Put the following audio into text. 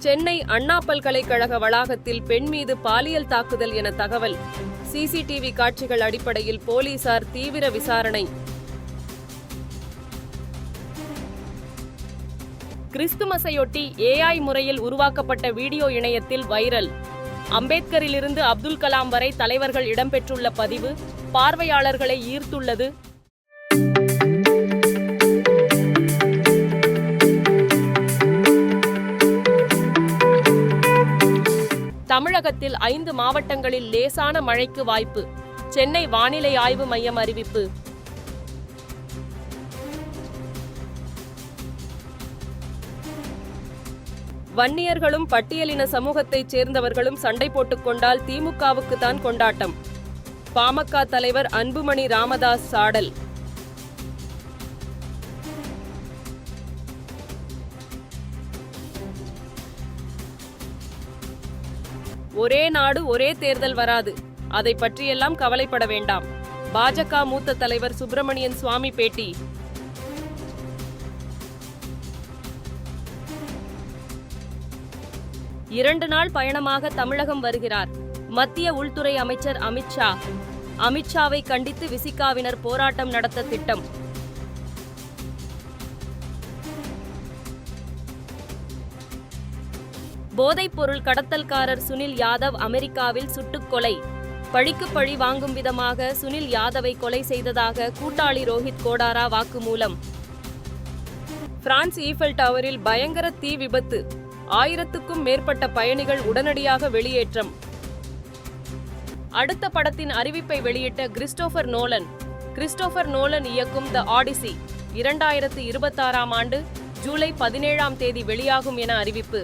சென்னை அண்ணா பல்கலைக்கழக வளாகத்தில் பெண் மீது பாலியல் தாக்குதல் என தகவல். சிசிடிவி காட்சிகள் அடிப்படையில் போலீசார் தீவிர விசாரணை. கிறிஸ்துமஸையொட்டி ஏஐ முறையில் உருவாக்கப்பட்ட வீடியோ இணையத்தில் வைரல். அம்பேத்கரிலிருந்து அப்துல் கலாம் வரை தலைவர்கள் இடம்பெற்றுள்ள பதிவு பார்வையாளர்களை ஈர்த்துள்ளது. தமிழகத்தில் 5 மாவட்டங்களில் லேசான மழைக்கு வாய்ப்பு. சென்னை வானிலை ஆய்வு மையம் அறிவிப்பு. வன்னியர்களும் பட்டியலின சமூகத்தைச் சேர்ந்தவர்களும் சண்டை போட்டுக் கொண்டால் திமுகவுக்கு தான் கொண்டாட்டம். பாமக தலைவர் அன்புமணி ராமதாஸ் சாடல். ஒரே நாடு ஒரே தேர்தல் வராது, அதை பற்றியெல்லாம் கவலைப்பட வேண்டாம். பாஜக மூத்த தலைவர் சுப்பிரமணியன் சுவாமி பேட்டி. இரண்டு நாள் பயணமாக தமிழகம் வருகிறார் மத்திய உள்துறை அமைச்சர் அமித்ஷா. அமித்ஷாவை கண்டித்து விசிகாவினர் போராட்டம் நடத்த திட்டம். போதைப்பொருள் கடத்தல்காரர் சுனில் யாதவ் அமெரிக்காவில் சுட்டுக் கொலை. பழிக்கு பழி வாங்கும் விதமாக சுனில் யாதவை கொலை செய்ததாக கூட்டாளி ரோஹித் கோடாரா வாக்குமூலம். பிரான்ஸ் ஈஃபல் டவரில் பயங்கர தீ விபத்து. 1000க்கும் மேற்பட்ட பயணிகள் உடனடியாக வெளியேற்றம். அடுத்த படத்தின் அறிவிப்பை வெளியிட்ட கிறிஸ்டோபர் நோலன் இயக்கும் த ஆடிசி 2026 ஜூலை 17 வெளியாகும் என அறிவிப்பு.